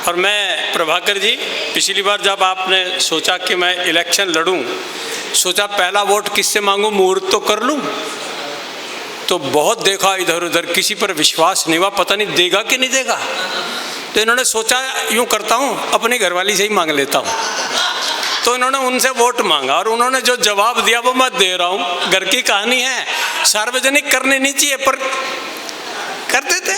और मैं प्रभाकर जी, पिछली बार जब आपने सोचा कि मैं इलेक्शन लड़ूं, सोचा पहला वोट किससे मांगूं, मुहूर्त तो कर लूं। तो बहुत देखा इधर उधर, किसी पर विश्वास नहीं हुआ, पता नहीं देगा कि नहीं देगा। तो इन्होंने सोचा यूं करता हूं, अपनी घरवाली से ही मांग लेता हूं। तो इन्होंने उनसे वोट मांगा और उन्होंने जो जवाब दिया वो मैं दे रहा हूं। घर की कहानी है, सार्वजनिक करनी नहीं चाहिए पर कर देते।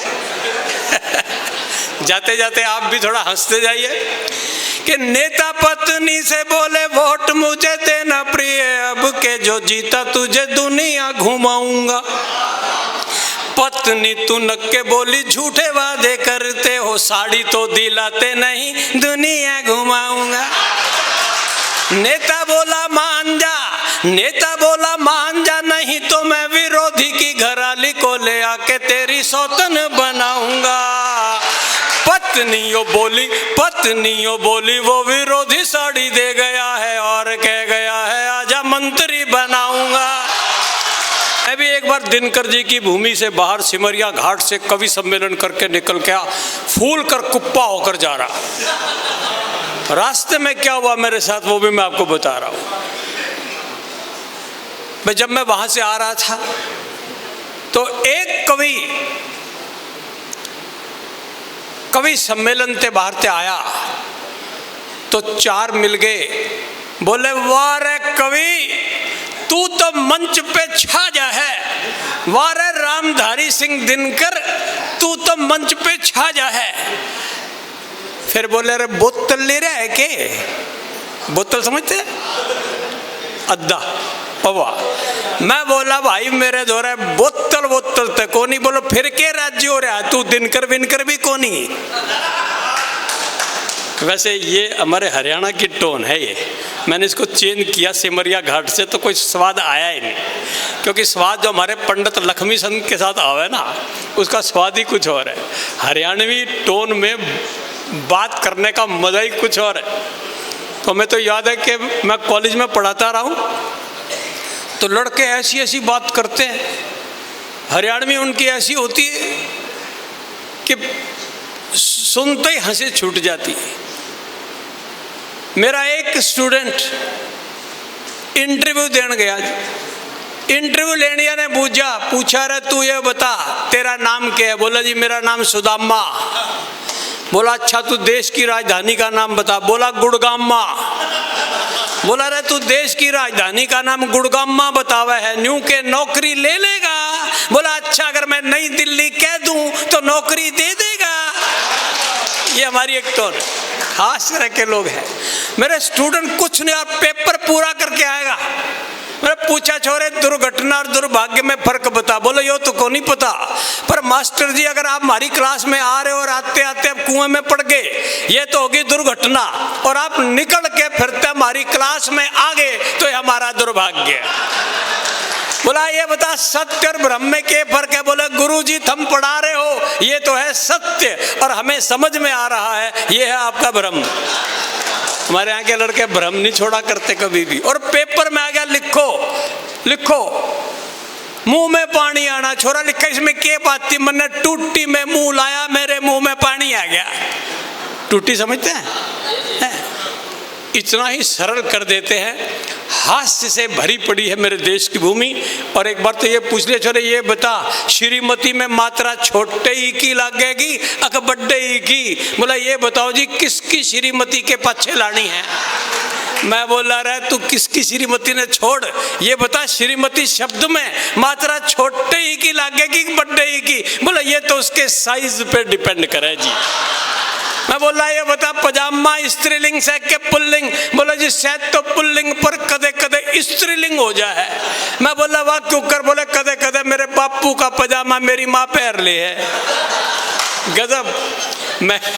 जाते जाते आप भी थोड़ा हंसते जाइए कि नेता पत्नी से बोले वोट मुझे देना प्रिय, अब के जो जीता तुझे दुनिया घुमाऊंगा। पत्नी तू नक्के बोली झूठे वादे करते हो, साड़ी तो दिलाते नहीं दुनिया घुमाऊंगा। नेता बोला मान जा, नेता बोला मान जा, नहीं तो मैं विरोधी की घराली को ले आके तेरी सौतन बनाऊंगा। पत्नियों बोली वो विरोधी साड़ी दे गया है और कह गया है आजा मंत्री बनाऊंगा। मैं भी एक बार दिनकर जी की भूमि से बाहर सिमरिया घाट से कवि सम्मेलन करके निकल गया, फूल कर कुप्पा होकर जा रहा। रास्ते में क्या हुआ मेरे साथ वो भी मैं आपको बता रहा हूं। मैं जब मैं वहां से आ रहा था तो एक कवि सम्मेलन से बाहर से आया तो चार मिल गए, बोले वाह रे कवि तू तो मंच पे छा जा है, वाह रे रामधारी सिंह दिनकर तू तो मंच पे छा जा है। फिर बोले रे बोतल ले रहा है के, बोतल समझते अद्दा पवा। मैं बोला भाई मेरे दौरे बोतल तक कोनी, बोलो फिर के राज्य हो रहा तू दिनकर विनकर भी कोनी। वैसे ये हमारे हरियाणा की टोन है, ये मैंने इसको चेंज किया सिमरिया घाट से तो कोई स्वाद आया ही नहीं, क्योंकि स्वाद जो हमारे पंडित लक्ष्मी संत के साथ आवे ना उसका स्वाद ही कुछ और है। हरियाणवी टोन में बात करने का मजा ही कुछ और है। तो मैं तो याद है कि मैं कॉलेज में पढ़ाता रहा हूँ तो लड़के ऐसी ऐसी बात करते हैं, हरियाणवी उनकी ऐसी होती है कि सुनते ही हंसी छूट जाती है। मेरा एक स्टूडेंट इंटरव्यू देने गया, इंटरव्यू लेने ने पूछा रे तू ये बता तेरा नाम क्या है। बोला जी मेरा नाम सुदामा। बोला अच्छा तू देश की राजधानी का नाम बता। बोला गुड़गामा। बोला रे तू देश की राजधानी का नाम गुड़गामा बतावा है, न्यू के नौकरी ले लेगा। बोला अच्छा अगर मैं नई दिल्ली कह दूं तो नौकरी दे देगा। ये हमारी एक टोन खास तरह के लोग हैं। मेरे स्टूडेंट कुछ नहीं, आप पेपर पूरा करके आएगा। मैंने पूछा छोरे दुर्घटना और दुर्भाग्य में फर्क बता। बोलो यो तो को नहीं पता, पर मास्टर जी अगर आप हमारी क्लास में आ रहे हो और आते आते आप कुएं में पड़ गए ये तो होगी दुर्घटना, और आप निकल के फिरते हमारी क्लास में आ गए तो ये हमारा दुर्भाग्य। बोला ये बता सत्य और भ्रम में क्या फर्क है। बोले गुरुजी तुम पढ़ा रहे हो ये तो है सत्य और हमें समझ में आ रहा है ये है आपका भ्रम। हमारे यहाँ के लड़के भ्रम नहीं छोड़ा करते कभी भी। और पेपर में आ गया लिखो मुंह में पानी आना। छोरा लिखा इसमें क्या बात थी, मैंने टूटी में मुंह लाया मेरे मुंह में पानी आ गया। टूटी समझते हैं? इतना ही सरल कर देते हैं। हास्य से भरी पड़ी है मेरे देश की भूमि। और एक बार तो ये पूछ ले छोरे ये बता श्रीमती में मात्रा छोटे ही की लगेगी अक बड्डे ही की। बोला ये बताओ जी किसकी श्रीमती के पीछे लानी है। मैं बोला रहा तू किसकी श्रीमती ने छोड़, ये बता श्रीमती शब्द में मात्रा छोटे ही की लगेगी बड्डे ही की। बोला ये तो उसके साइज पे डिपेंड करे जी। मैं बोला ये बता पजामा स्त्रीलिंग से के पुल्लिंग। बोला जी शायद तो पुल्लिंग पर कदे कदे स्त्रीलिंग हो जाए। मैं बोला वाह क्यों कर। बोले कदे कदे मेरे बापू का पजामा मेरी माँ पहन ले है। गजब। मैं